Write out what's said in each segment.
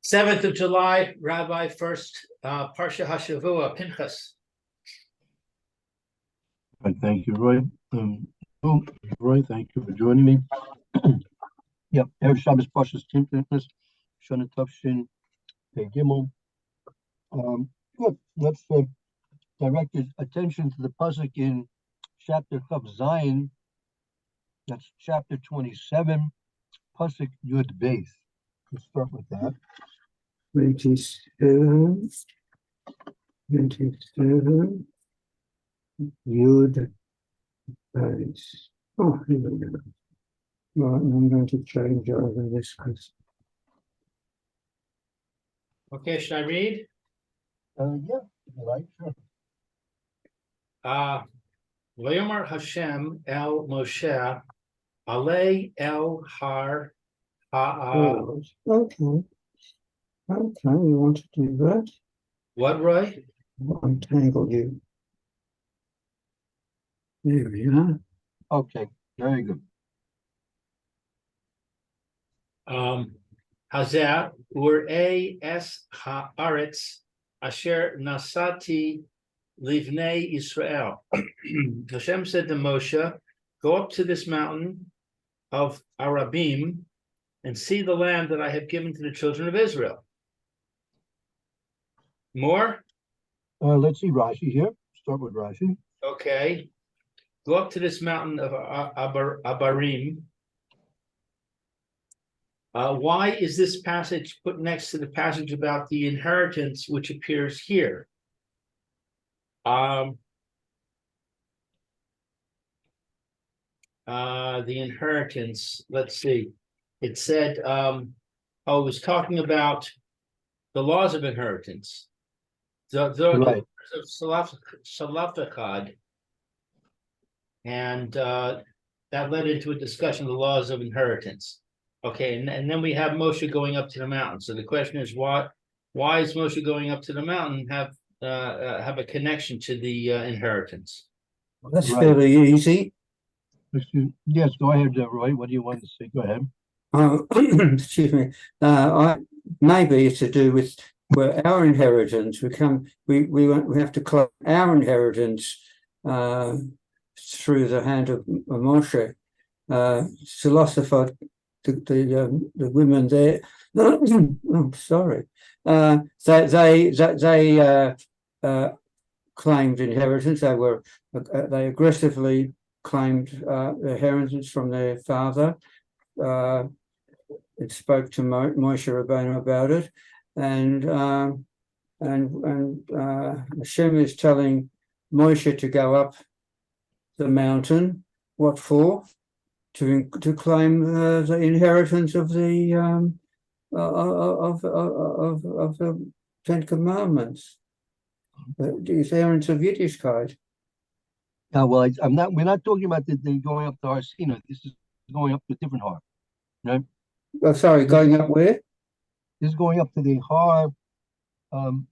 7th of July, Rabbi Furst, Parsha Hashavua, Pinhas. Thank you, Roy. Roy, thank you for joining me. Yep, Erev Shabbos Parsha's Pinhas, Shana Tavshin, Pei Gimel. Good. Let's direct your attention to the pasuk in chapter Chav Zayin. That's chapter 27, pasuk Yud Beis. Let's start with that. 27, Yud Beis. Oh, here we go. Right, I'm going to change over this because. Okay, should I read? Yeah, if you like, sure. Vayomar Hashem el Moshe, Alei el har Okay. Okay, you want to do that? What, Roy? I'll untangle you. There we are. Okay, very good. Hazar urei es haaretz asher nasati livnei Israel. Hashem said to Moshe, "Go up to this mountain of Arabim and see the land that I have given to the children of Israel." More? Let's see Rashi here. Start with Rashi. Okay. Go up to this mountain of Abarim. Why is this passage put next to the passage about the inheritance which appears here? The inheritance, let's see. It said, it was talking about the laws of inheritance. The Right. laws of Salafachad. And that led into a discussion of the laws of inheritance. Okay, and then we have Moshe going up to the mountain. So the question is, why is Moshe going up to the mountain have a connection to the inheritance? Well, that's Right. fairly easy. Yes, go ahead, Roy. What do you want to say? Go ahead. Excuse me. Maybe it's to do with our inheritance. We have to claim our inheritance through the hand of Moshe. Philosopher, the women there. I'm sorry. They claimed inheritance. They aggressively claimed inheritance from their father. It spoke to Moshe Rabbeinu about it, and Hashem is telling Moshe to go up the mountain. What for? To claim the inheritance of the Ten Commandments, the inheritance of Yiddishkeit. Well, we're not talking about the going up to Har Sinai. This is going up to a different Har. Right? Oh, sorry, going up where? This is going up to the Har Haravim.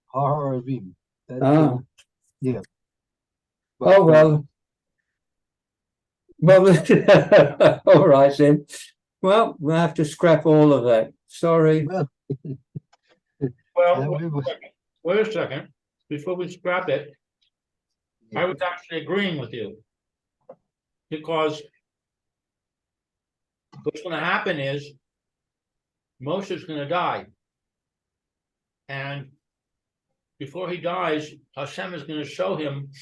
Har Haravim. Yeah. But, Oh, well. All right then. Well, we'll have to scrap all of that. Sorry. Well, Wait a second. Before we scrap it, I was actually agreeing with you. Because what's going to happen is Moshe's going to die. And before he dies, Hashem is going to show him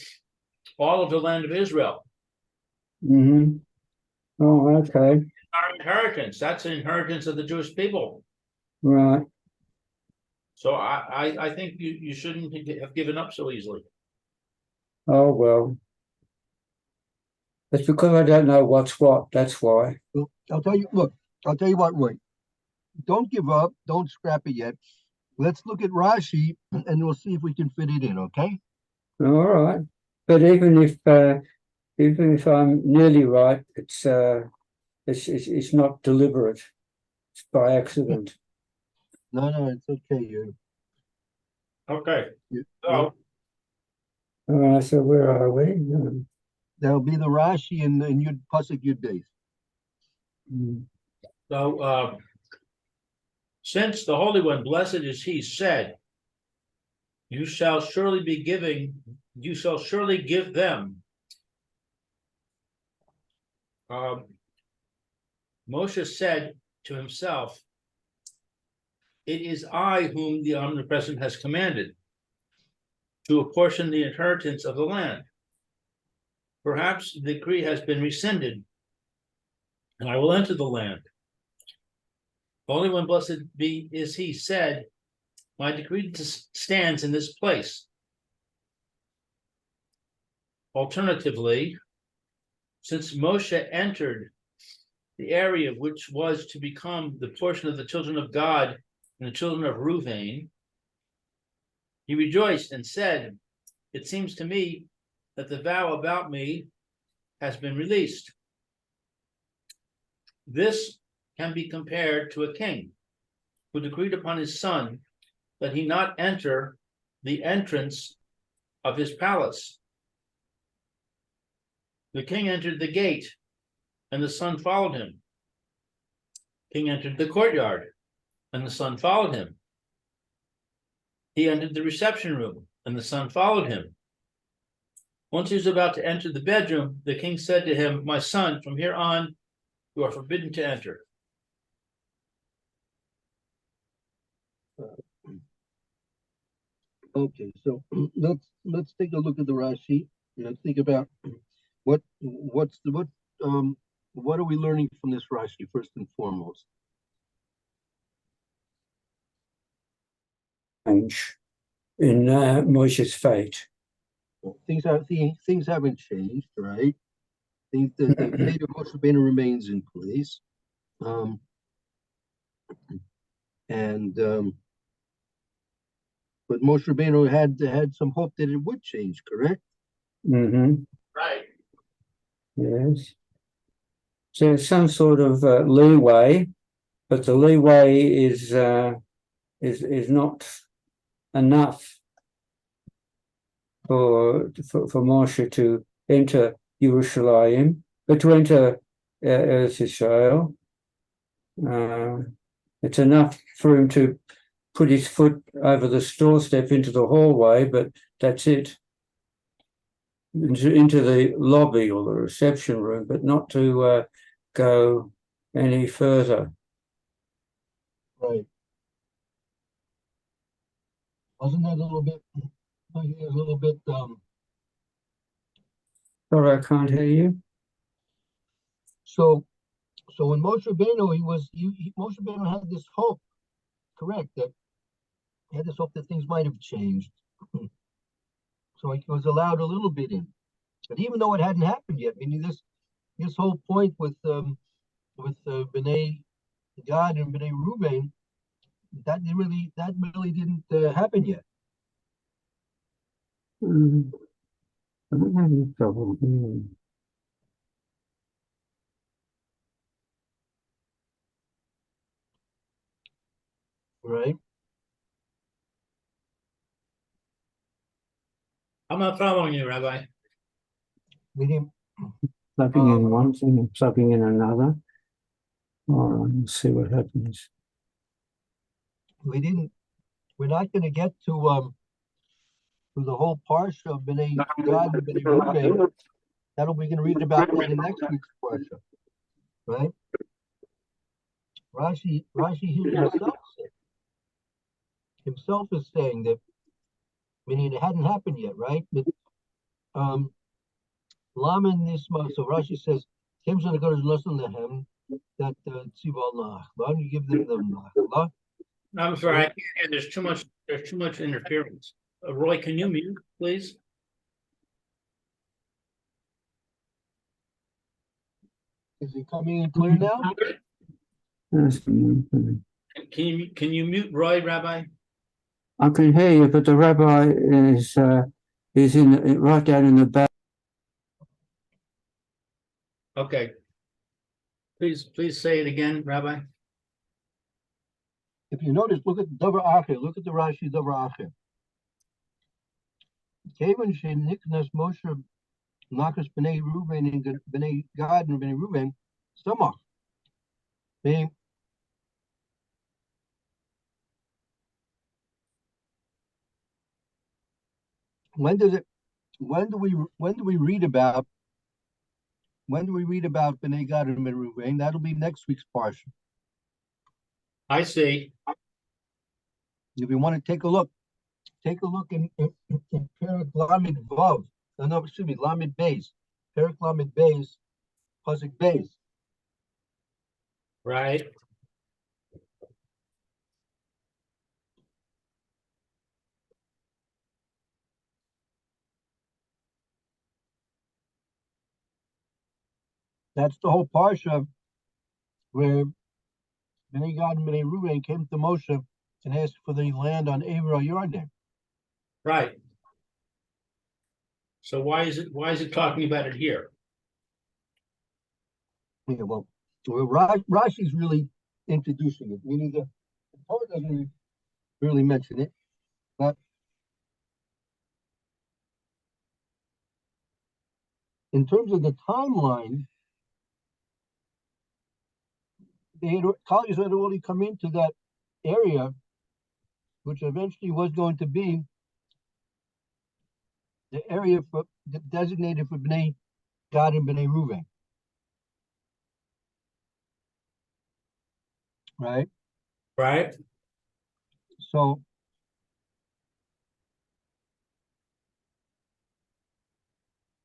all of the land of Israel. Mm-hmm. Oh, okay. Our inheritance. That's an inheritance of the Jewish people. Right. So I think you shouldn't have given up so easily. Oh, well. It's because I don't know what's what. That's why. Well, I'll tell you what, Roy. Don't give up. Don't scrap it yet. Let's look at Rashi and we'll see if we can fit it in, okay? All right. But even if I'm nearly right, it's not deliberate. It's by accident. No, it's okay. Okay. So All right. So where are we? There'll be the Rashi in Yud Pasuk Yud Beis. So Since the Holy One, blessed is he, said, you shall surely give them. Moshe said to himself, it is I whom the Omnipresent has commanded to apportion the inheritance of the land. Perhaps the decree has been rescinded, and I will enter the land. Only when blessed is he said, my decree stands in this place. Alternatively, since Moshe entered the area which was to become the portion of the children of God and the children of Reuven, he rejoiced and said, it seems to me that the vow about me has been released. This can be compared to a king who decreed upon his son that he not enter the entrance of his palace. The king entered the gate, and the son followed him. King entered the courtyard, and the son followed him. He entered the reception room, and the son followed him. Once he was about to enter the bedroom, the king said to him, my son, from here on, you are forbidden to enter. Okay, so let's take a look at the Rashi. Let's think about what are we learning from this Rashi first and foremost? Change in Moshe's fate. Things haven't changed, right? The fate of Moshe Rabbeinu remains in place, but Moshe Rabbeinu had some hope that it would change, correct? Mm-hmm. Right. Yes. So there's some sort of leeway, but the leeway is not enough for Moshe to enter Yerushalayim, but to enter Eretz Israel. It's enough for him to put his foot over the store step into the hallway, but that's it. Into the lobby or the reception room, but not to go any further. Right. Wasn't that a little bit? Sorry, I can't hear you. So when Moshe Rabbeinu, Moshe Rabbeinu had this hope, correct? That he had this hope that things might have changed. So he was allowed a little bit in, but even though it hadn't happened yet, meaning this whole point with Bnei Gad and Bnei Reuben, that really didn't happen yet. I don't have any trouble. Right. I'm not following you, Rabbi. We didn't. Plugging in one thing and plugging in another. All right, let's see what happens. We're not going to get to the whole Parsha of Bnei Gad and Bnei Reuben. We're going to read about that in next week's Parsha, right? Rashi himself is saying that, meaning it hadn't happened yet, right? But Laman Nisma. So Rashi says, "Kim shana goes listen to him that tzival nach." Why don't you give them the? I'm sorry, I can't hear. There's too much interference. Roy, can you mute, please? Is it coming in clear now? Can you mute Roy, Rabbi? I can hear you, but the rabbi is right down in the back. Okay. Please say it again, Rabbi. If you notice, look at Davar Acher. Look at the Rashi Davar Acher. Kevin sheniknas Moshe Nakas Bnei Reuben and Bnei Gad and Bnei Reuben Samach. when do we read about Bnei Gad and Bnei Ruvain? That'll be next week's Parsha. I see. If you want to take a look in Perek Lamed Vav. No, excuse me, Lamed Beis. Perek Lamed Beis, Pasuk Beis. Right. That's the whole Parsha where Bnei Gad and Bnei Ruvain came to Moshe and asked for the land on Ever Yarden. Right. So why is it talking about it here? Yeah, well, Rashi's really introducing it, meaning the Torah doesn't really mention it, but in terms of the timeline, colleagues had already come into that area, which eventually was going to be the area designated for Bnei Gad and Bnei Ruvain. Right? Right. So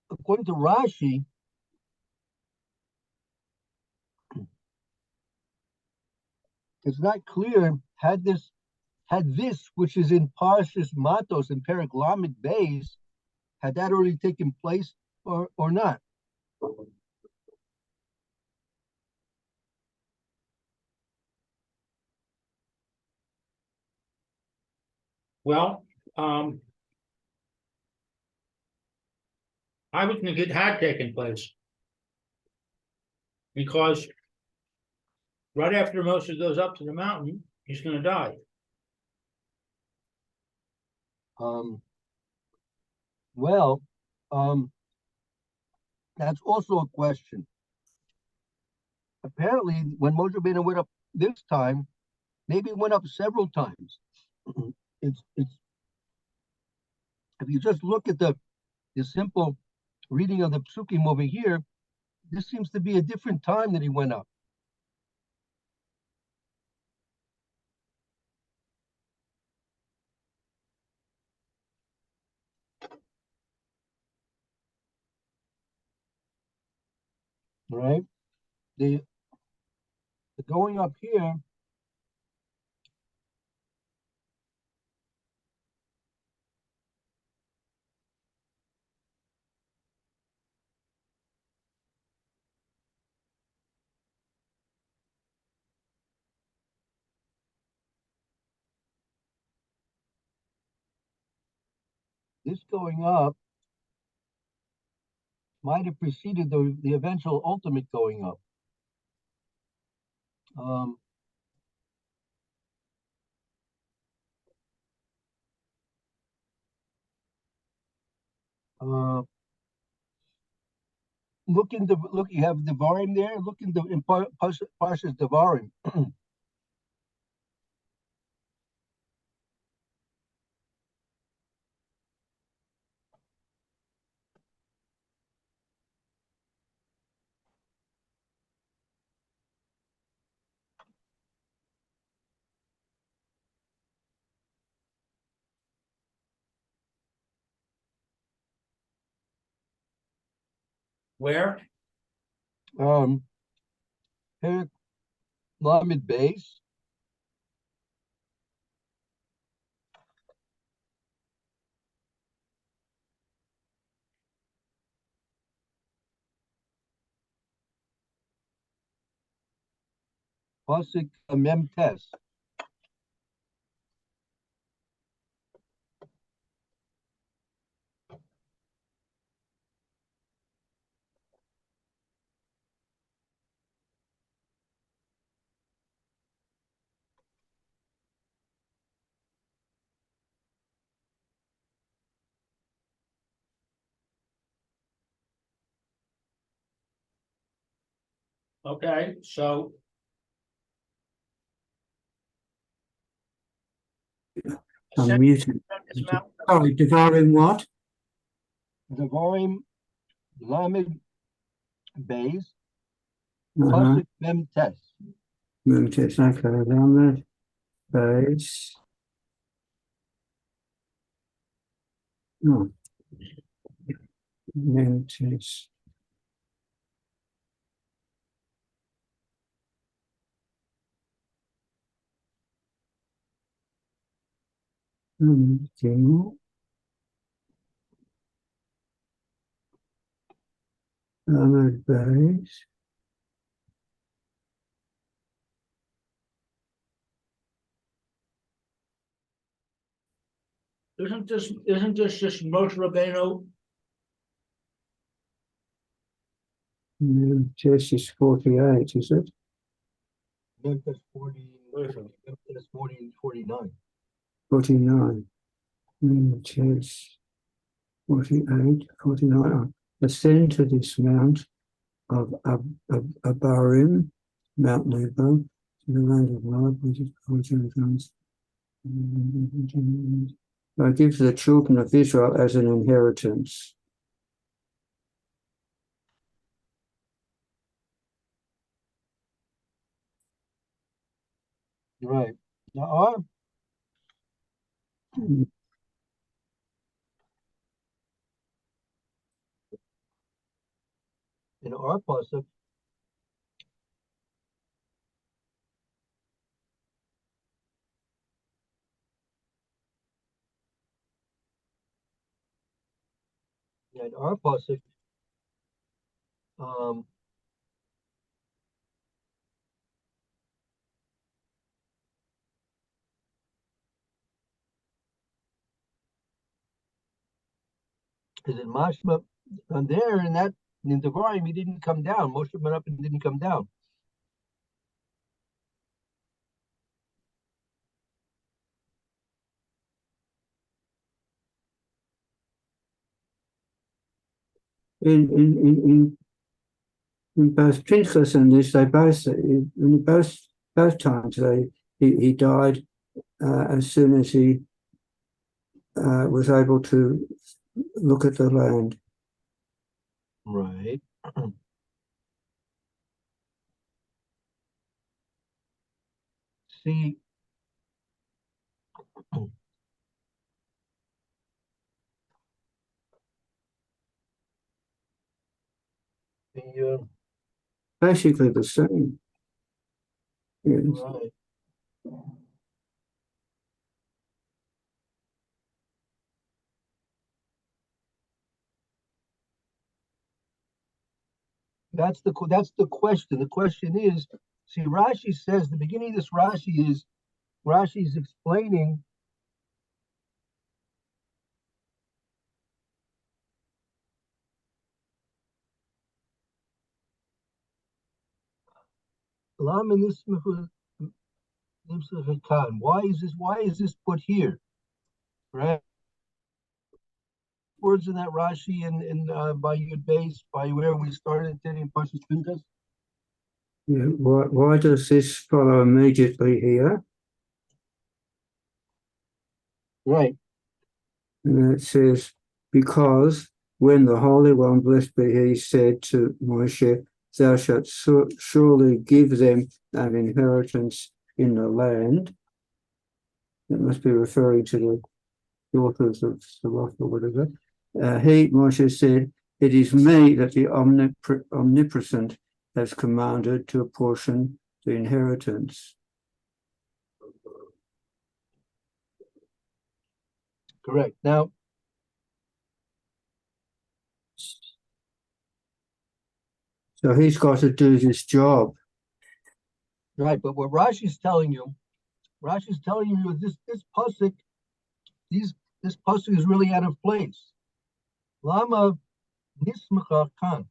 according to Rashi, it's not clear had this, which is in Parshas Matos and Perek Lamed Beis, had that already taken place or not. Well, I would think it had taken place. Because right after Moshe goes up to the mountain, he's going to die. Well, that's also a question. Apparently, when Moshe Rabbeinu went up this time, maybe it went up several times. It's if you just look at the simple reading of the psukim over here, this seems to be a different time that he went up. Right? The going up here, this going up might have preceded the eventual ultimate going up. Look, you have Devarim there. Look in Parsha's Devarim. Where? Perek Lamed Beis. Pasuk Mem Tes. Okay, so I'm muted. this mountain, Sorry, devouring what? Devarim Lamed Beis Uh-huh. Pasuk Mem Tes. Memtis, okay, Lamed, base. No. Memtis. Gimel. Lamed base. Isn't this just Moshe Rabbeinu? Memtis is 48, is it? Mem Tes 40, Mem Tes 40, 49. 49. Memtis 48, 49. Ascend to this mount of Abarim, Mount Nebo, to the land of Moab, which is Jordan's. I give the children of Israel as an inheritance. Right. Now in our pasuk, um, is it Mashma? And there in that in Devarim, he didn't come down. Moshe went up and didn't come down. In both Pinhas and this, they both in both times he died as soon as he was able to look at the land. Right. See, the Basically the same. Yes. right. That's the question. The question is, see, Rashi says the beginning of this Rashi's explaining Lama Nismahu Nimsachakan. Why is this put here? Right? Words in that Rashi and by Yud base, by where we started in Parsha Pinhas. Yeah. Why does this follow immediately here? Right. And it says, because when the Holy One, blessed be he, said to Moshe, thou shalt surely give them an inheritance in the land. It must be referring to the daughters of Saloth or whatever. Moshe said, it is me that the Omnipotent has commanded to apportion the inheritance. Correct. Now, so he's got to do this job. right, but what Rashi's telling you this pasuk, this pasuk is really out of place. Lama nismacha kan.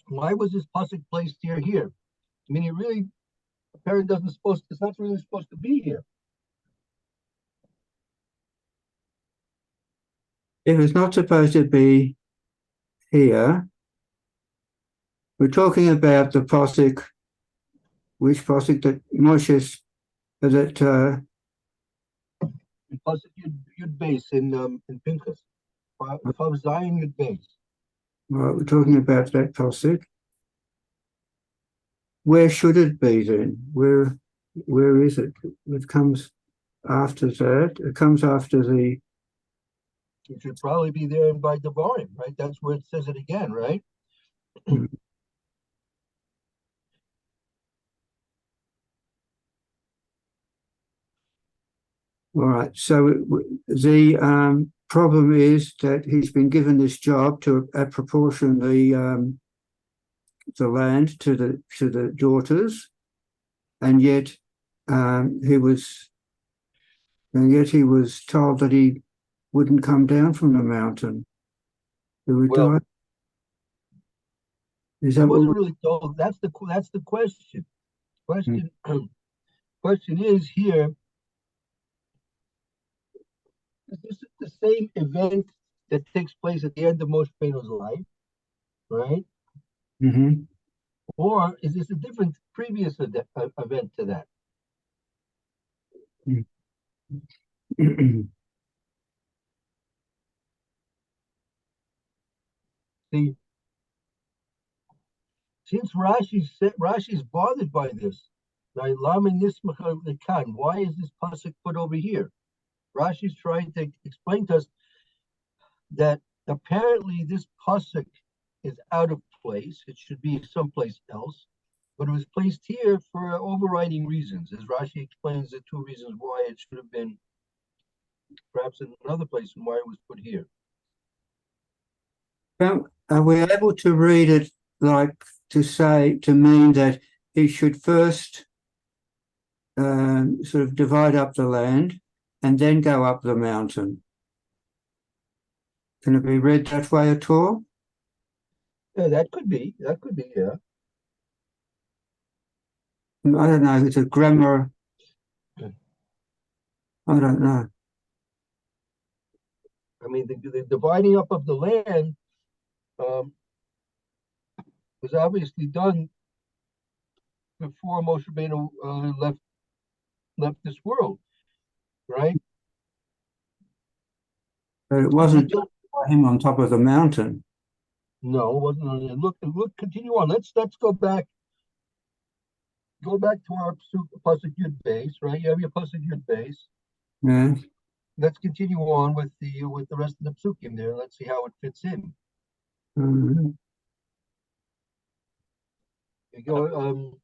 Why was this pasuk placed here? I mean, it really apparently it's not really supposed to be here. If it's not supposed to be here, we're talking about the pasuk, which pasuk that Moshe, that Pasuk Yud base in Pinhas. Vav Zion Yud base. Right, we're talking about that passage. Where should it be then? Where is it? It comes after that. It comes after the. It should probably be there by Devarim, right? That's where it says it again, right? All right. So the problem is that he's been given this job to apportion the land to the daughters, and yet he was told that he wouldn't come down from the mountain. He would Well, die. Is I that wasn't what? really told. That's the question. Question is here. This is the same event that takes place at the end of Moshe Rabbeinu's life, right? Mm-hmm. Or is this a different previous event to that? See, since Rashi's bothered by this, right? Why is this pasuk put over here? Rashi's trying to explain to us that apparently this pasuk is out of place. It should be someplace else, but it was placed here for overriding reasons. As Rashi explains, the two reasons why it should have been perhaps in another place and why it was put here. Well, are we able to read it like to mean that he should first sort of divide up the land and then go up the mountain? Can it be read that way at all? Yeah, that could be. That could be. Yeah. I don't know. It's a grammar. I don't know. I mean, the dividing up of the land was obviously done before Moshe Rabbeinu left this world, right? But it wasn't by him on top of the mountain. No, it wasn't. Look, continue on. Let's go back. Go back to our pasuk Yud base, right? You have your pasuk Yud base. Yeah. Let's continue on with the rest of the psukim there. Let's see how it fits in. Mm-hmm. You go.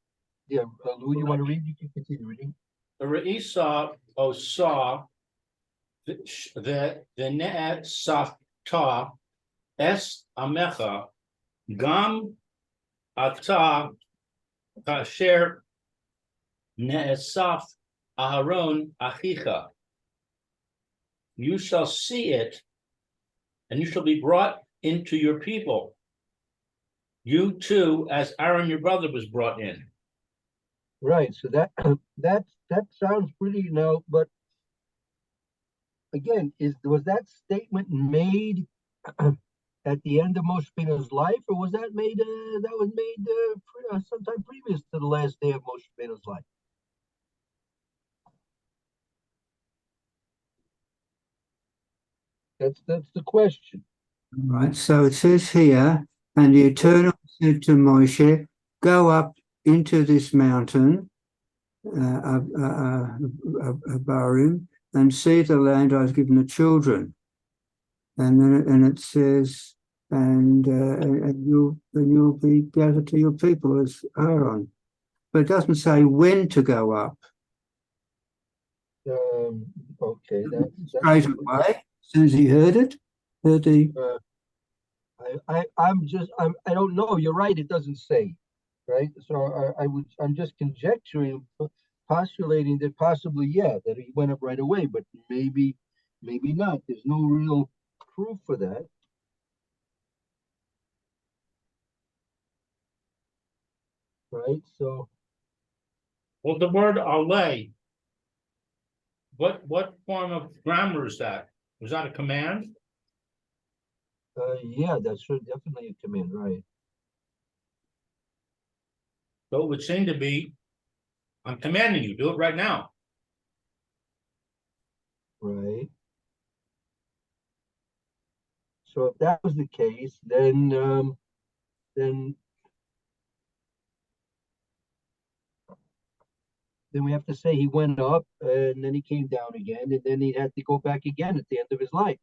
Yeah, Lou, you want to read? You can continue reading. The Re'isa Osa the Ne'et Safta Es Amecha Gam Ata Kasher Ne'esaf Aharon Achicha. You shall see it, and you shall be brought into your people. You too, as Aaron your brother was brought in. Right. So that sounds pretty now, but again, was that statement made at the end of Moshe Rabbeinu's life, or was that made sometime previous to the last day of Moshe Rabbeinu's life? That's the question. All right. So it says here, and the Eternal said to Moshe, "Go up into this mountain, Abarim, and see the land I've given the children." And it says, and you'll be gathered to your people as Aaron, but it doesn't say when to go up. Okay, that's Straight away, as soon as he heard it, I don't know. You're right. It doesn't say, right? So I'm just conjecturing, postulating that possibly, that he went up right away, but maybe not. There's no real proof for that. Right. So, Well, the word alay, what form of grammar is that? Was that a command? that's definitely a command, right? So it would seem to be, I'm commanding you, do it right now. Right. So if that was the case, then we have to say he went up and then he came down again, and then he had to go back again at the end of his life.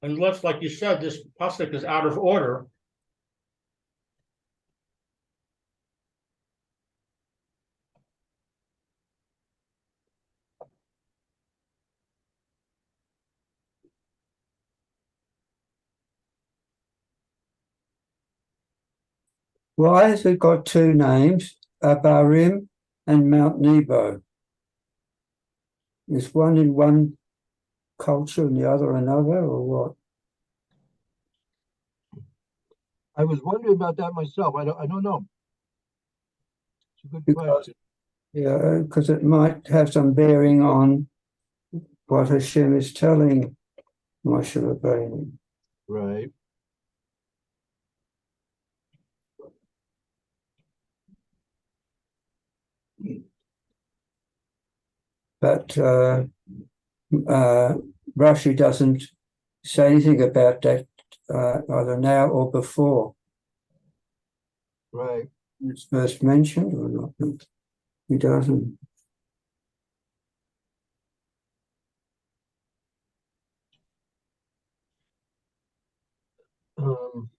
Unless, like you said, this pasuk is out of order. Why has it got two names, Abarim and Mount Nebo? Is one in one culture and the other another, or what? I was wondering about that myself. I don't know. It's a good Because, question. yeah, because it might have some bearing on what Hashem is telling Moshe Rabbeinu. Right. But Rashi doesn't say anything about that either now or before. Right. It's first mentioned or not? He doesn't. Um,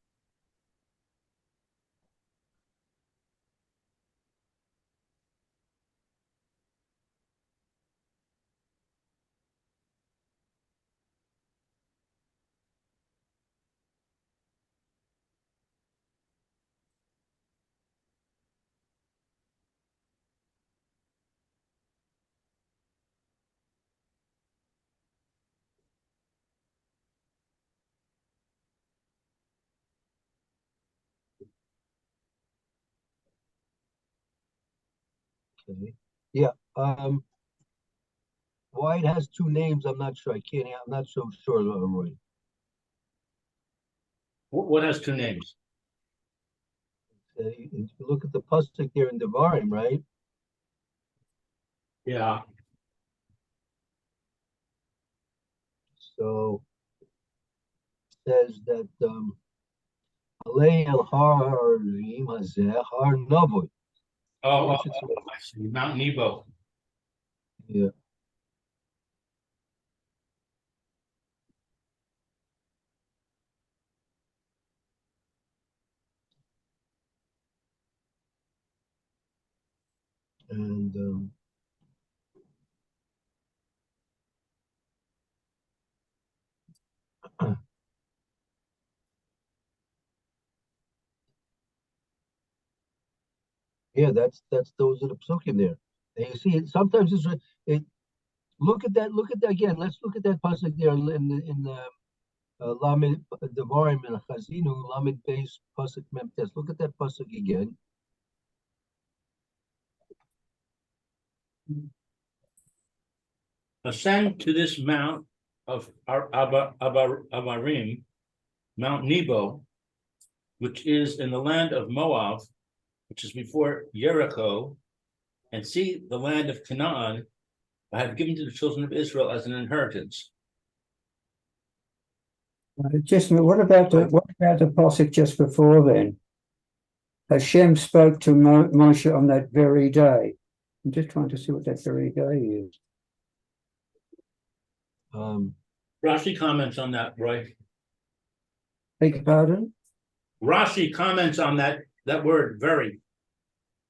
okay. Yeah. Why it has two names, I'm not sure. I'm not so sure, Roy. What has two names? If you look at the pasuk there in Devarim, right? Yeah. So it says that Alei el harim hazeh har navod. Oh, Which it's, I see. Mount Nebo. yeah. And yeah, that's those are the psukim there. And you see, sometimes it. Look at that. Look at that again. Let's look at that pasuk there in the Lamed Devarim and Chazinu Lamed Beis pasuk Memtes. Look at that pasuk again. Ascend to this mount of Abarim, Mount Nebo, which is in the land of Moab, which is before Jericho, and see the land of Canaan I have given to the children of Israel as an inheritance. Just what about the pasuk just before then? Hashem spoke to Moshe on that very day. I'm just trying to see what that very day is. Rashi comments on that, Roy. Beg your pardon? Rashi comments on that word very.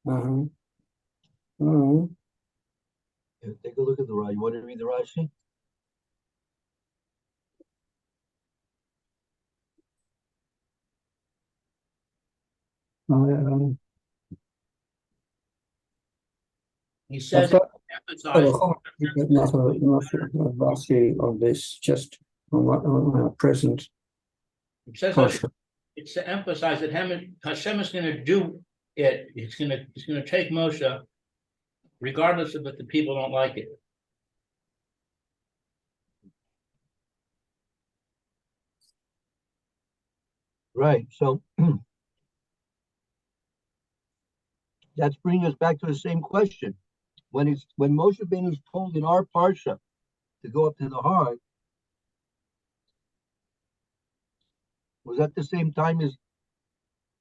Uh-huh. Oh. Yeah, take a look at the Rashi. You want to read the Rashi? He says I've emphasized not a Rashi on this, just on our present it says Parsha. it's to emphasize that Hashem is going to do it. He's going to take Moshe, regardless of if the people don't like it. Right. So That's bringing us back to the same question. When Moshe Rabbeinu is told in our Parsha to go up to the Har, was that the same time as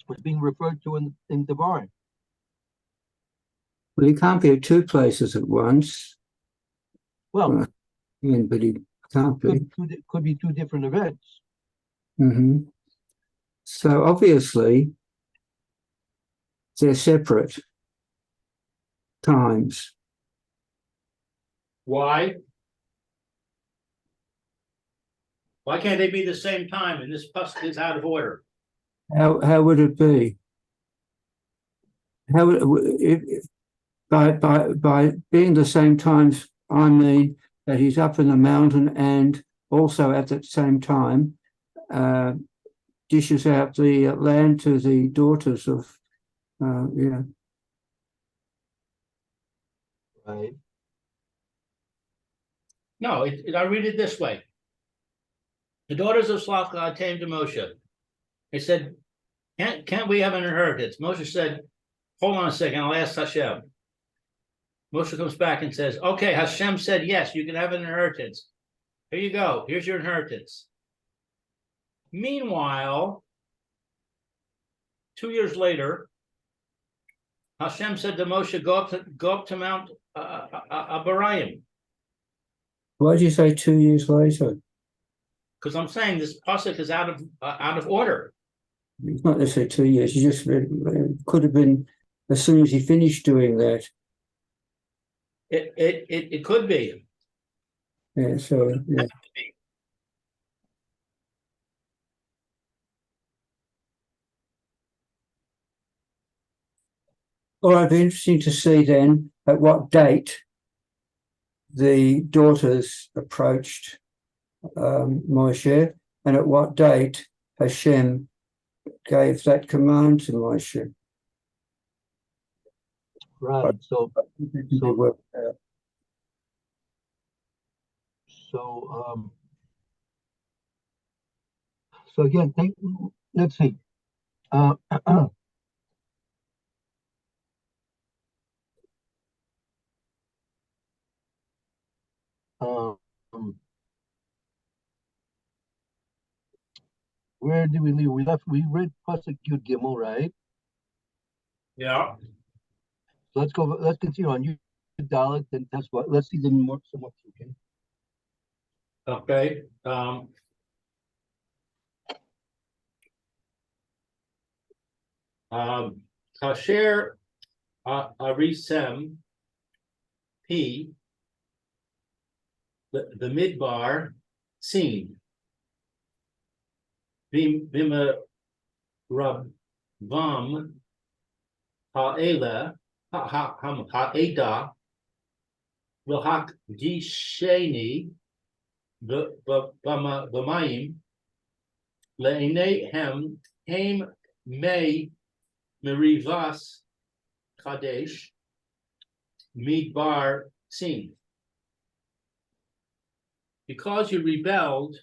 was being referred to in Devarim? Well, he can't be at two places at once. Well, But he can't be. could be two different events. Mm-hmm. So obviously, they're separate times. Why? Why can't they be the same time? And this pasuk is out of order. How would it be? How would by being the same times? I mean that he's up in the mountain and also at that same time dishes out the land to the daughters of Right. No, I read it this way. The daughters of Slavka came to Moshe. They said, can't we have an inheritance? Moshe said, hold on a second, I'll ask Hashem. Moshe comes back and says, okay, Hashem said, yes, you can have an inheritance. Here you go. Here's your inheritance. Meanwhile, 2 years later, Hashem said to Moshe, go up to Mount Abarayim. Why do you say 2 years later? Because I'm saying this pasuk is out of order. It's not necessarily 2 years. You just could have been as soon as he finished doing that. It could be. Yeah. So yeah. All right, it'd be interesting to see then at what date the daughters approached Moshe, and at what date Hashem gave that command to Moshe. Right. So again, let's see. Where did we leave? We read Pasuk Yud Gimel, right? Yeah. So let's continue on Yud Dalet, then that's what. Let's see the more somewhat. Okay. Kasher Arisem P, the midbar scene. Bima Rabvam Ha'ela Ha'eda V'hak Gisheni B'mayim Le'neihem Haim Mei Merivas Kadesh Midbar Sin. Because you rebelled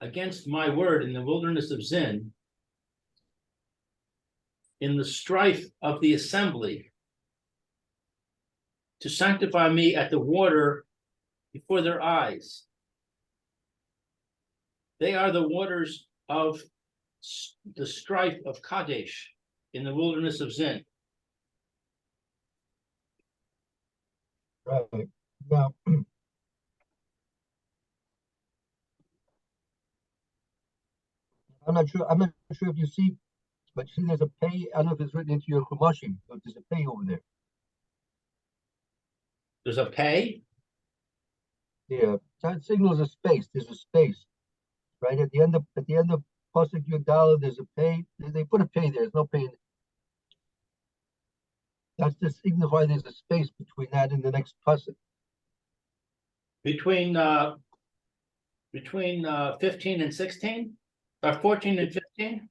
against my word in the wilderness of Zin, in the strife of the assembly, to sanctify me at the water before their eyes. They are the waters of the strife of Kadesh in the wilderness of Zin. Right. Now, I'm not sure if you see, but you see there's a pay. I don't know if it's written into your Chumashim, but there's a pay over there. There's a pay? Yeah, that signals a space. There's a space. Right at the end of Pasuk Yud Dalet, there's a pay. They put a pay there. There's no pay. That's to signify there's a space between that and the next pasuk. Between 15 and 16? Or 14 and 15?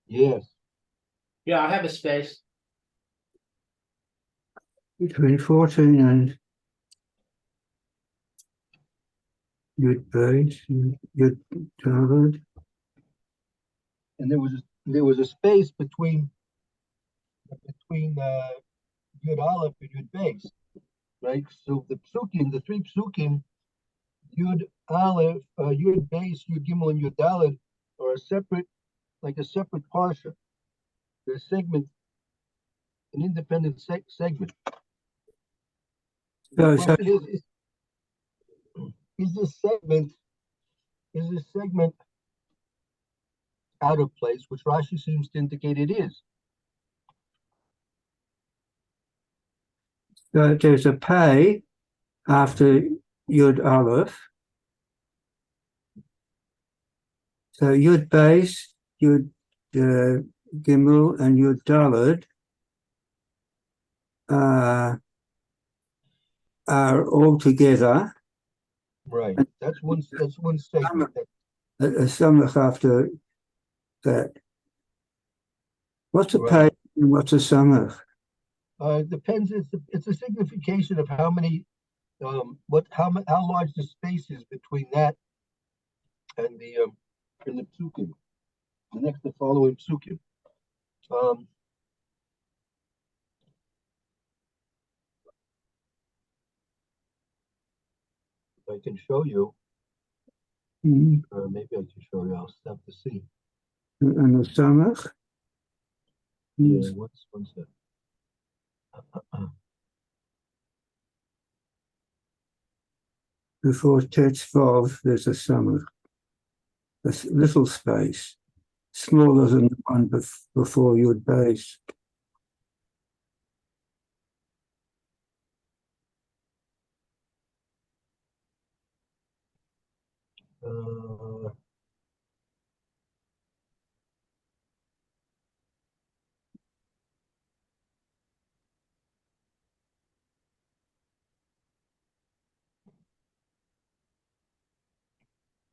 Yes. Yeah, I have a space. Between 14 and Yud Beit, Yud Dalet. And there was a space between between Yud Aleph and Yud Beis, right? So the psukim, the three psukim, Yud Aleph, Yud Beis, Yud Gimel, and Yud Dalet are a separate, like a separate parsha. They're a segment, an independent segment. The So, question is this segment out of place, which Rashi seems to indicate it is. so there's a pay after Yud Aleph. So Yud Beis, Yud Gimel, and Yud Dalet are all together. Right. That's one segment. A samach after that. What's a Right. pay and what's a samach? It depends. It's a signification of how many, how large the space is between that and the psukim, the following psukim. If I can show you, maybe I can show you. I'll have to see. And the samach? Yeah, one sec. Before Tetzvav, there's a samach. A little space, smaller than the one before Yud Beis.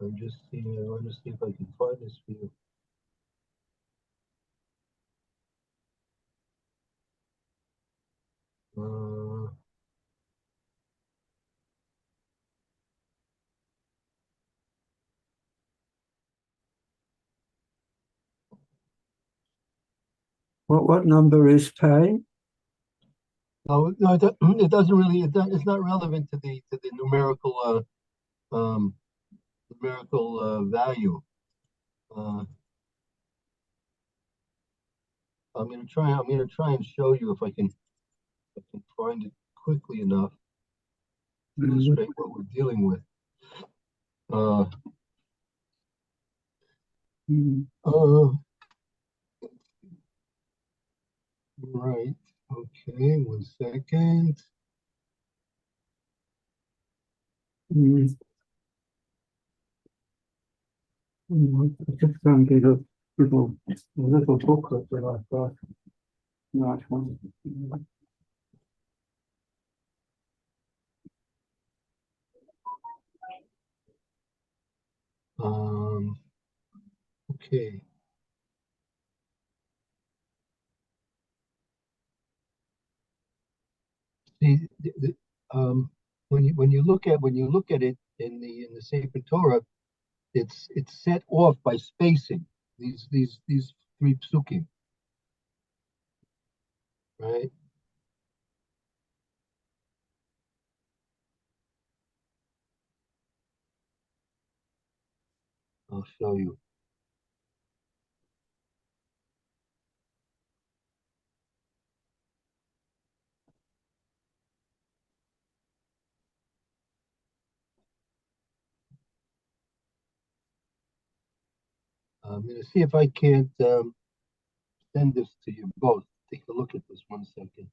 I'm just seeing. I want to see if I can find this for you. What number is pay? No, it doesn't really. It's not relevant to the numerical value. I'm gonna try and show you if I can find it quickly enough to illustrate what we're dealing with. Right. Okay. 1 second. I just can't get a little booklet that I've got. Nice one. Okay. See, when you look at it in the Sefer Torah, it's set off by spacing. These three psukim, right? I'll show you. I'm going to see if I can't send this to you both. Take a look at this 1 second.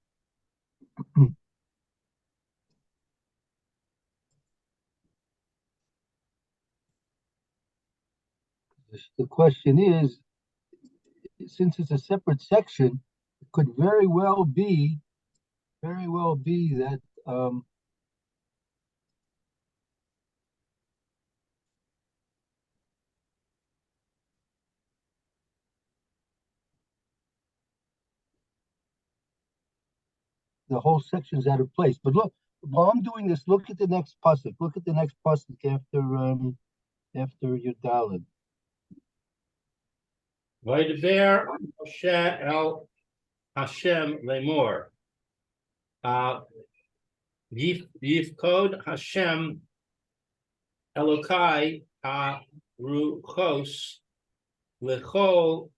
The question is, since it's a separate section, it could very well be that the whole section's out of place. But look, while I'm doing this, look at the next pasuk. Look at the next pasuk after Yudalid. Vaydeber Moshe el Hashem lemor. Yifkod Hashem Elokai Ruchos Lechol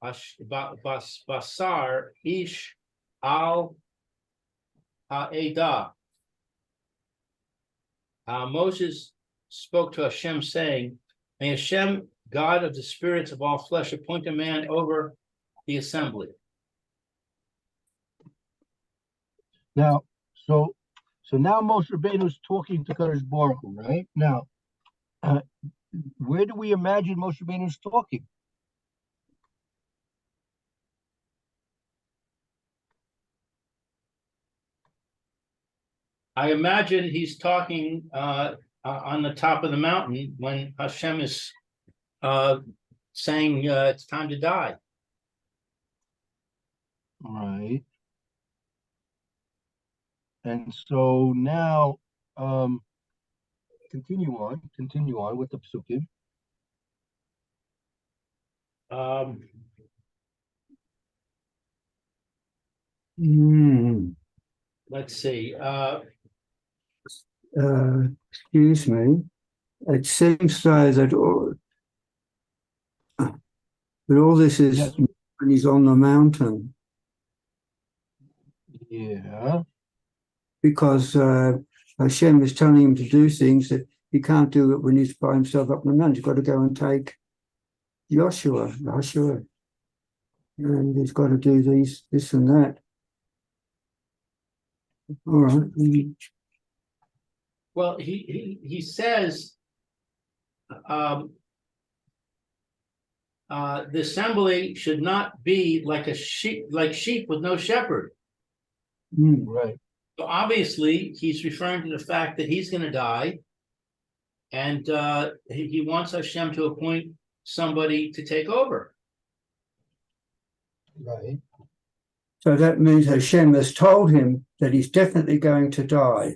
Basar Ish Al Ha'edah. Moses spoke to Hashem, saying, "May Hashem, God of the spirits of all flesh, appoint a man over the assembly." Now, so now Moshe Rabbeinu is talking to Kadosh Baruch Hu, right? Now, where do we imagine Moshe Rabbeinu is talking? I imagine he's talking on the top of the mountain when Hashem is saying it's time to die. Right. And so now, continue on with the psukim. Let's see. Excuse me. It seems though that all this is Yes. when he's on the mountain, Yeah. because Hashem is telling him to do things that he can't do it when he's by himself up on the mountain. He's got to go and take Joshua, and he's got to do this and that. All right. Well, he says the assembly should not be like sheep with no shepherd. Right. So obviously, he's referring to the fact that he's going to die, and he wants Hashem to appoint somebody to take over. Right. So that means Hashem has told him that he's definitely going to die.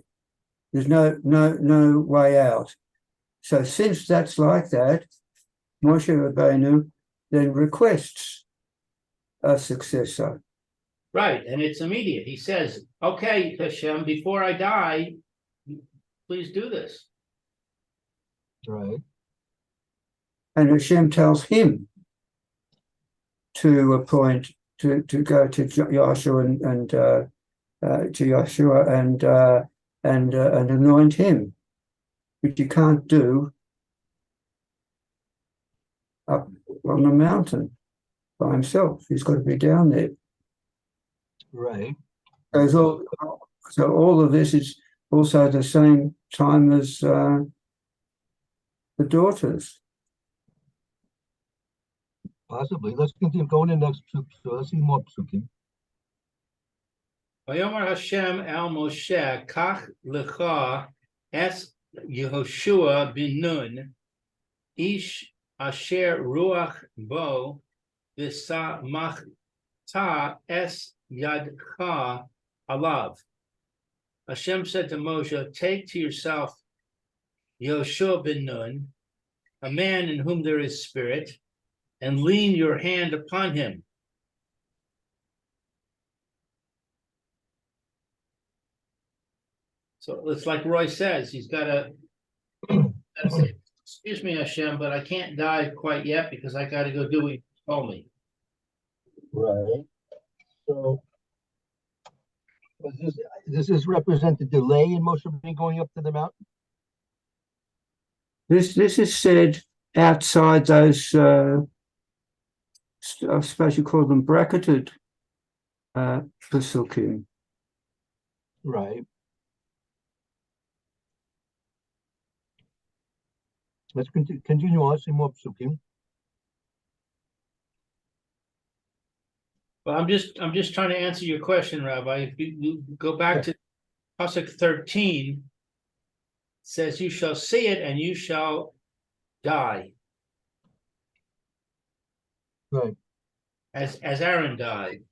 There's no way out. So since that's like that, Moshe Rabbeinu then requests a successor. Right, and it's immediate. He says, "Okay, Hashem, before I die, please do this." Right. And Hashem tells him to appoint to go to Joshua and to Joshua and anoint him, which you can't do up on the mountain by himself. He's got to be down there. Right. So all of this is also the same time as the daughters. Possibly. Let's continue going to the next psukim. So let's see more psukim. Vayomer Hashem el Moshe, Kach lecha es Yehoshua bin Nun, ish asher ruach bo v'samachta es yadcha alav. Hashem said to Moshe, "Take to yourself Yehoshua bin Nun, a man in whom there is spirit, and lean your hand upon him." So it's like Roy says, he's got to say, "Excuse me, Hashem, but I can't die quite yet because I got to go do what you told me." Right. So does this represent the delay in Moshe Rabbeinu going up to the mountain? This is said outside those, I suppose you call them bracketed pesukim. Right. Let's continue on, see more psukim. Well, I'm just trying to answer your question, Rabbi. If you go back to Pasuk 13, it says, "You shall see it and you shall die." Right. As Aaron died.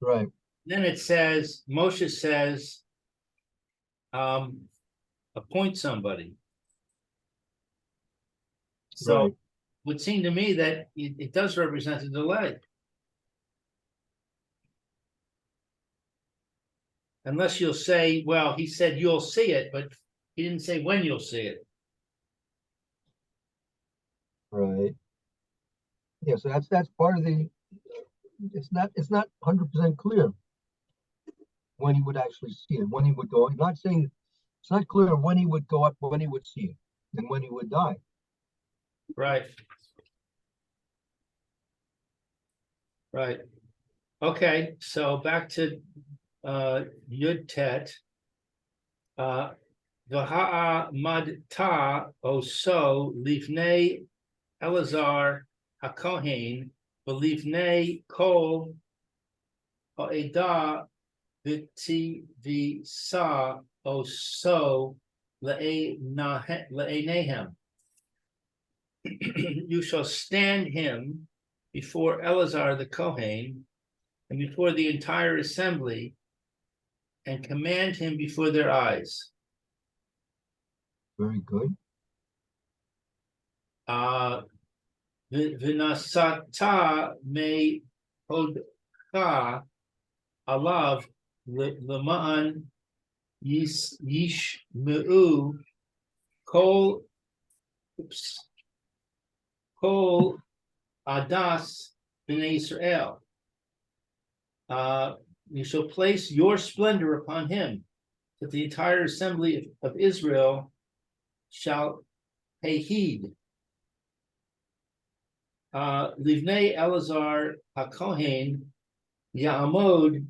Right. Then it says, Moshe says, appoint somebody. So Right. it would seem to me that it does represent a delay. Unless you'll say, well, he said you'll see it, but he didn't say when you'll see it. Right. Yeah, so that's part of the, it's not 100% clear when he would actually see it, when he would go. He's not saying, it's not clear when he would go up, when he would see it, and when he would die. Right. Right. Okay, so back to Yud Tet. V'ha'a madta oso livnei Elazar hakohen v'livnei kol ha'edah v'tivisa oso le'enehem. You shall stand him before Elazar the Kohen and before the entire assembly and command him before their eyes. Very good. V'nasata me hodcha alav l'ma'an yishme'u kol adas b'nei Yisrael. You shall place your splendor upon him, that the entire assembly of Israel shall pay heed. Livnei Elazar HaKohen Ya'amod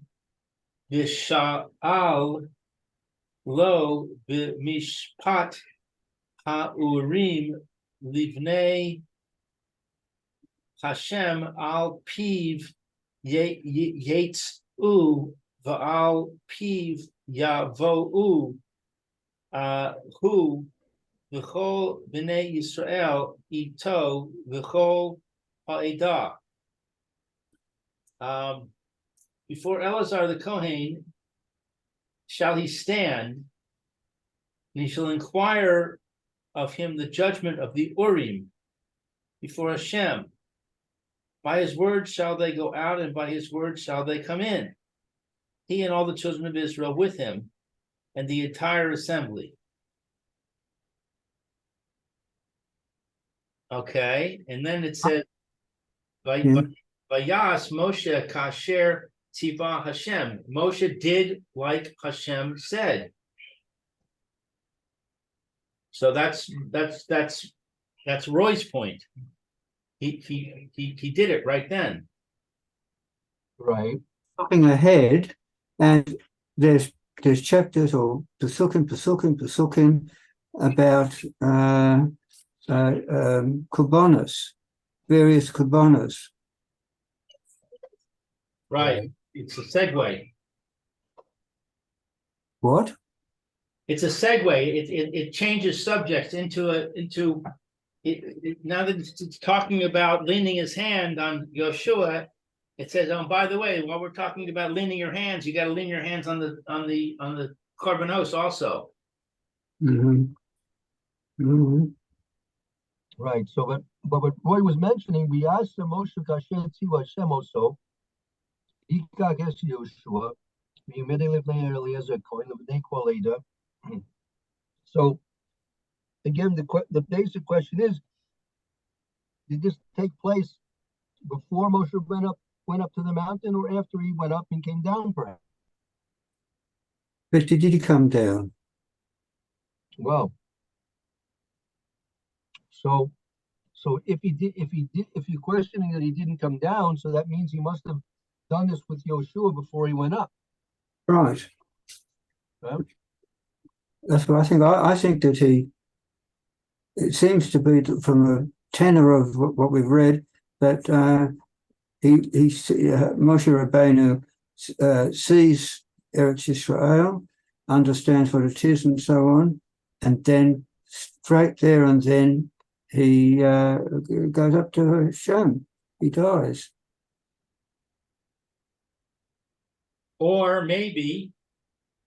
V'sha'al Lo B'mishpat Ha'urim Livnei Hashem Al Piv Yetz'u V'al Piv Yavo'u Hu V'chol B'nei Yisrael Ito V'chol Ha'edah. Before Elazar the Kohen shall he stand, and he shall inquire of him the judgment of the Urim before Hashem. By his word shall they go out, and by his word shall they come in. He and all the children of Israel with him, and the entire assembly. Okay, and then it said, Vayas Moshe kasher tiva Hashem. Moshe did like Hashem said. So that's Roy's point. He did it right then. Right. Looking ahead, and there's chapters or pesukim about korbanos, various korbanos. Right. It's a segue. What? It's a segue. It changes subjects into now that it's talking about leaning his hand on Yoshua. It says, oh, by the way, while we're talking about leaning your hands, you got to lean your hands on the korbanos also. Right. So, but what Roy was mentioning, we asked the Moshe kasher tiva Hashem also. So again, the basic question is, did this take place before Moshe went up to the mountain, or after he went up and came down, perhaps? But did he come down? Well, so if you're questioning that he didn't come down, so that means he must have done this with Yoshua before he went up. Right. Right? That's what I think. I think that it seems to be from the tenor of what we've read that Moshe Rabbeinu sees Eretz Yisrael, understands what it is, and so on, and then straight there and then he goes up to Hashem. He dies. Or maybe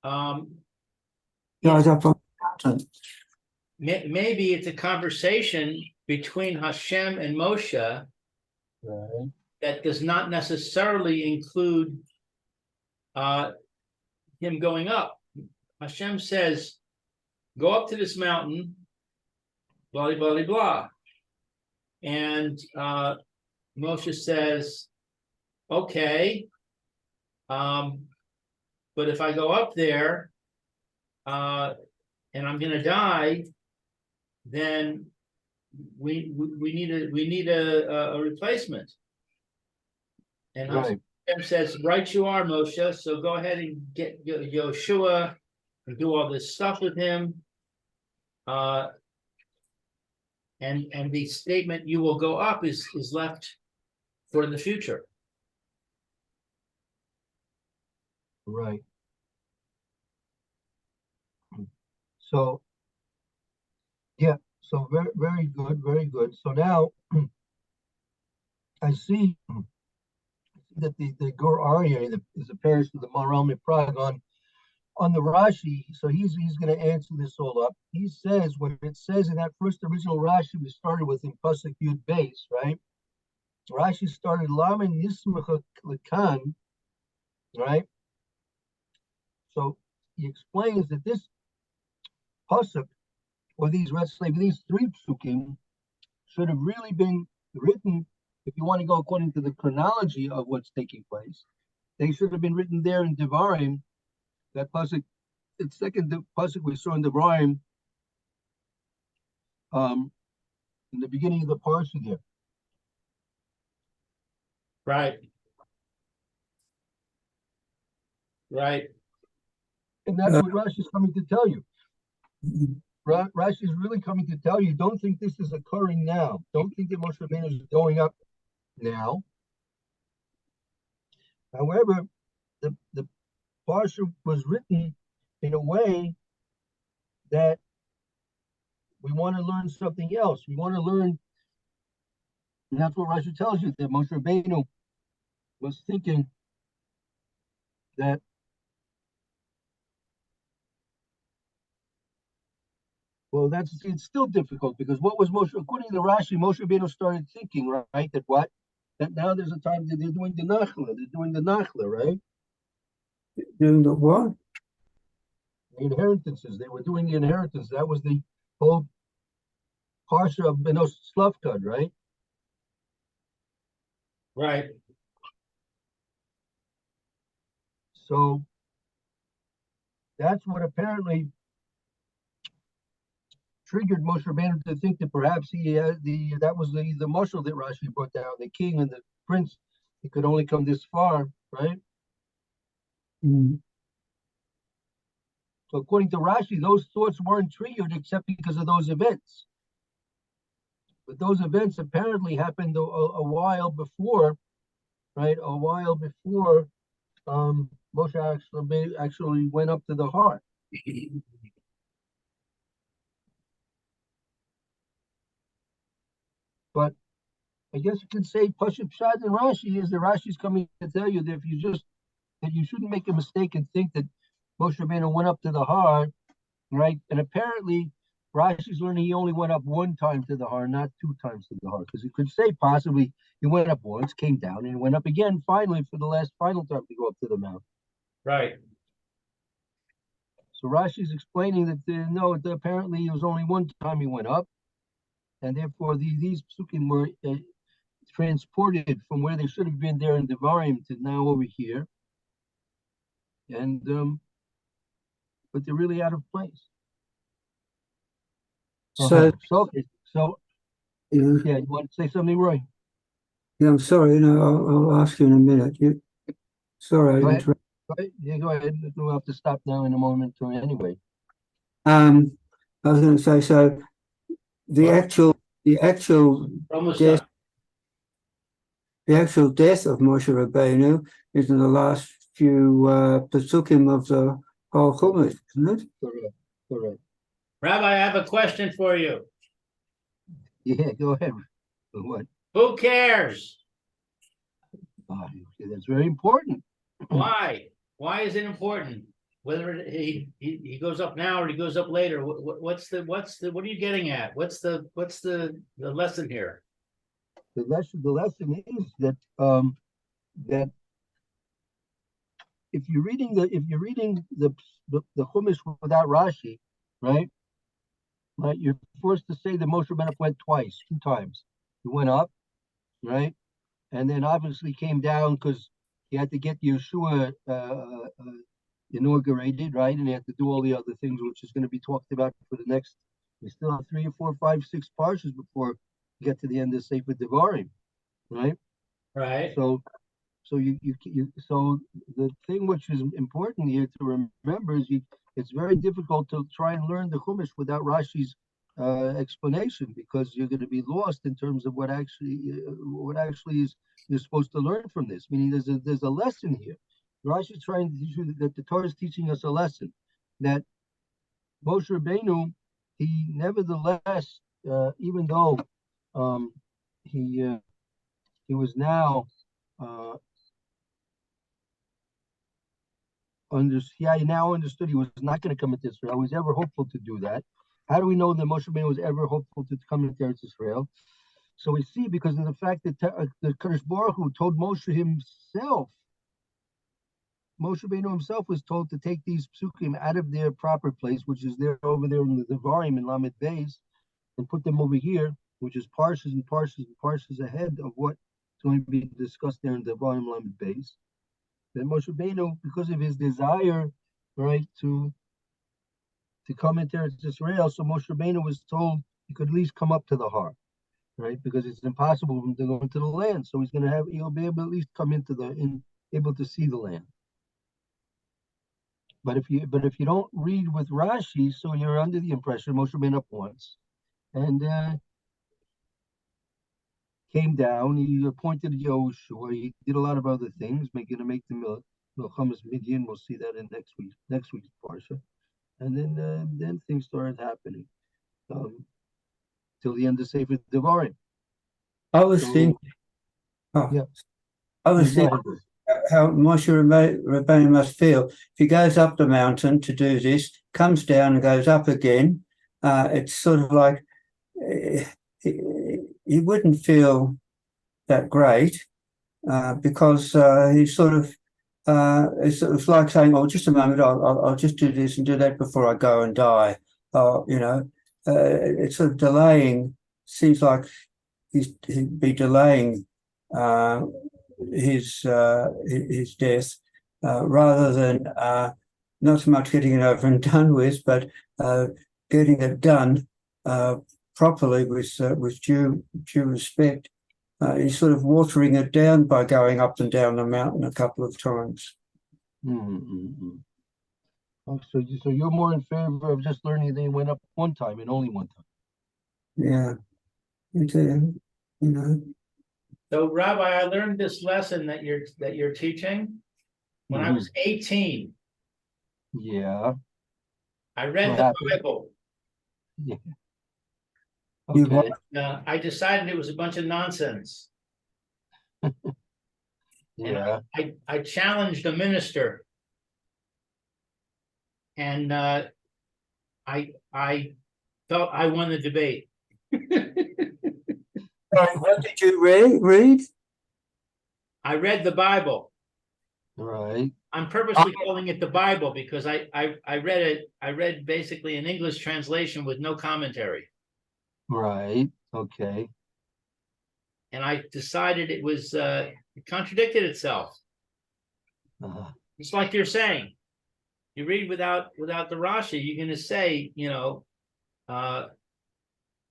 Goes up on the mountain. maybe it's a conversation between Hashem and Moshe that does not necessarily include the him going up. Hashem says, go up to this mountain, blah, blah, blah, blah. And Moshe says, okay, but if I go up there and I'm gonna die, then we need a replacement. And Right. Hashem says, right you are, Moshe. So go ahead and get Yoshua and do all this stuff with him. And the statement "you will go up" is left for the future. Right. So, yeah. So very, very good, very good. So now I see that the Gur Aryeh is a parish of the Maharam Prague on the Rashi. So he's going to answer this all up. He says what it says in that first original Rashi we started with in Pasuk Yud Beis, right? Rashi started Lama Nismach Lakan, right? So he explains that this pasuk, or these three psukim, should have really been written. If you want to go according to the chronology of what's taking place, they should have been written there in Devarim. That pasuk, the second pasuk we saw in Devarim, in the beginning of the Parsha there. Right. Right. And that's what Rashi is coming to tell you. Rashi is really coming to tell you, don't think this is occurring now. Don't think that Moshe Rabbeinu is going up now. However, the Parsha was written in a way that we want to learn something else. We want to learn, and that's what Rashi tells you, that Moshe Rabbeinu was thinking that it's still difficult, because what was Moshe, according to Rashi, Moshe Rabbeinu started thinking, right, that now there's a time that they're doing the Nachla, right? Doing the what? The inheritances. They were doing the inheritance. That was the whole Parsha of Benos Slavkad, right? Right. So that's what apparently triggered Moshe Rabbeinu to think that perhaps that was the marshal that Rashi brought down, the king and the prince. He could only come this far, right? Mm. So according to Rashi, those thoughts weren't triggered except because of those events. But those events apparently happened a while before, right? A while before Moshe actually went up to the heart. But I guess you could say Pashup Shad and Rashi is that Rashi's coming to tell you that that you shouldn't make a mistake and think that Moshe Rabbeinu went up to the heart, right? And apparently Rashi's learning he only went up one time to the heart, not two times to the heart, because you could say possibly he went up once, came down, and went up again finally for the final time to go up to the mountain. Right. So Rashi's explaining that no, apparently it was only one time he went up, and therefore these psukim were transported from where they should have been there in Devarim to now over here, and but they're really out of place. So, So yeah, yeah, you want to say something, Roy? yeah, I'm sorry. I'll ask you in a minute. Sorry, Go I ahead. interrupted. Yeah, go ahead. We'll have to stop now in a moment anyway. I was going to say, so the actual Almost death, done. the actual death of Moshe Rabbeinu is in the last few pasukim of the whole Chumash, isn't it? Correct. Rabbi, I have a question for you. Yeah, go ahead. What? Who cares? That's very important. Why? Why is it important? Whether he goes up now or he goes up later, what are you getting at? What's the lesson here? The lesson is that that if you're reading the Chumash without Rashi, right? Right, you're forced to say that Moshe Rabbeinu went twice, 2 times. He went up, right, and then obviously came down because he had to get Yeshua inaugurated, right, and he had to do all the other things, which is going to be talked about for the next. We still have 3 or 4, 5, 6 parshas before we get to the end of Sefer Devarim, right? Right. So so the thing which is important here to remember is it's very difficult to try and learn the Chumash without Rashi's explanation, because you're going to be lost in terms of what actually is you're supposed to learn from this. Meaning there's a lesson here. Rashi is trying to teach you that the Torah is teaching us a lesson that Moshe Rabbeinu, he nevertheless, even though he was now he now understood he was not going to come into Israel. He was ever hopeful to do that. How do we know that Moshe Rabbeinu was ever hopeful to come into Eretz Israel? So we see because of the fact that the Kadosh Baruch Hu told Moshe himself, Moshe Rabbeinu himself was told to take these psukim out of their proper place, which is there over there in the Devarim in Lamed Beis, and put them over here, which is parshas and parshas and parshas ahead of what's going to be discussed there in the Devarim Lamed Beis. Then Moshe Rabbeinu, because of his desire, right, to come into Eretz Israel, so Moshe Rabbeinu was told he could at least come up to the Har, right, because it's impossible for him to go into the land. So he'll be able to at least come able to see the land. But if you don't read with Rashi, so you're under the impression Moshe Rabbeinu up once, and came down. He appointed Yehoshua. He did a lot of other things, make the Milchamas Midian. We'll see that in next week's Parsha, and then things started happening till the end of Sefer Devarim. I was thinking, yeah. I was thinking how Moshe Rabbeinu must feel if he goes up the mountain to do this, comes down and goes up again. It's sort of like he wouldn't feel that great because he's sort of it's like saying, "Oh, just a moment, I'll just do this and do that before I go and die." It's sort of delaying. Seems like he'd be delaying his death rather than not so much getting it over and done with, but getting it done properly with due respect. He's sort of watering it down by going up and down the mountain a couple of times. Mm-hmm. Oh, so you're more in favor of just learning that he went up one time and only one time. Yeah, So, Rabbi, I learned this lesson that you're teaching when I was 18. Yeah. I read the Bible. Yeah. Okay. I decided it was a bunch of nonsense. Yeah. And I challenged a minister, and I felt I won the debate. What did you read? I read the Bible. Right. I'm purposely calling it the Bible because I read it. I read basically an English translation with no commentary. Right. Okay. And I decided it was it contradicted itself. It's like you're saying. You read without the Rashi, you're going to say,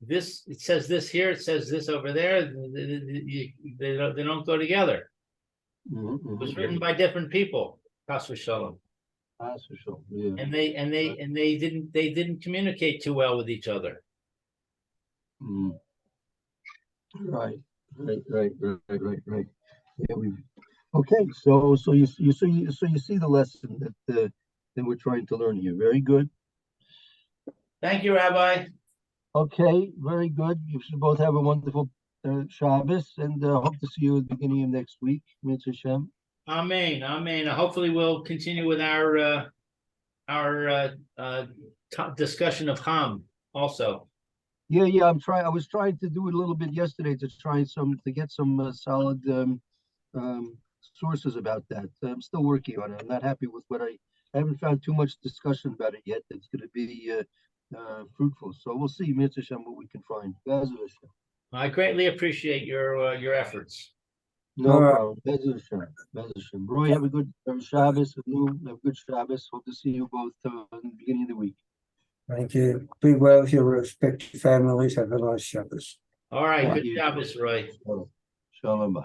this, it says this here, it says this over there. They don't go together. It was written by different people. Chas v'shalom. Yeah. And they didn't communicate too well with each other. Right. Yeah, okay. So you see the lesson that we're trying to learn here. Very good. Thank you, Rabbi. Okay, very good. You should both have a wonderful Shabbos, and hope to see you at the beginning of next week. Mitzvah Hashem. Amen. Hopefully, we'll continue with our discussion of Ham also. Yeah. I was trying to do it a little bit yesterday to get some solid sources about that. I'm still working on it. I'm not happy with what I haven't found too much discussion about it yet. It's going to be fruitful. So we'll see, Mitzvah Hashem, what we can find. Be'ez Hashem. I greatly appreciate your efforts. No All right. problem. Be'ez Hashem. Be'ez Hashem. Roy, have a good Shabbos. Have a good Shabbos. Hope to see you both in the beginning of the week. Thank you. Be well with your respective families. Have a nice Shabbos. All right, Thank good you. Shabbos, Roy. Shalom. Bye.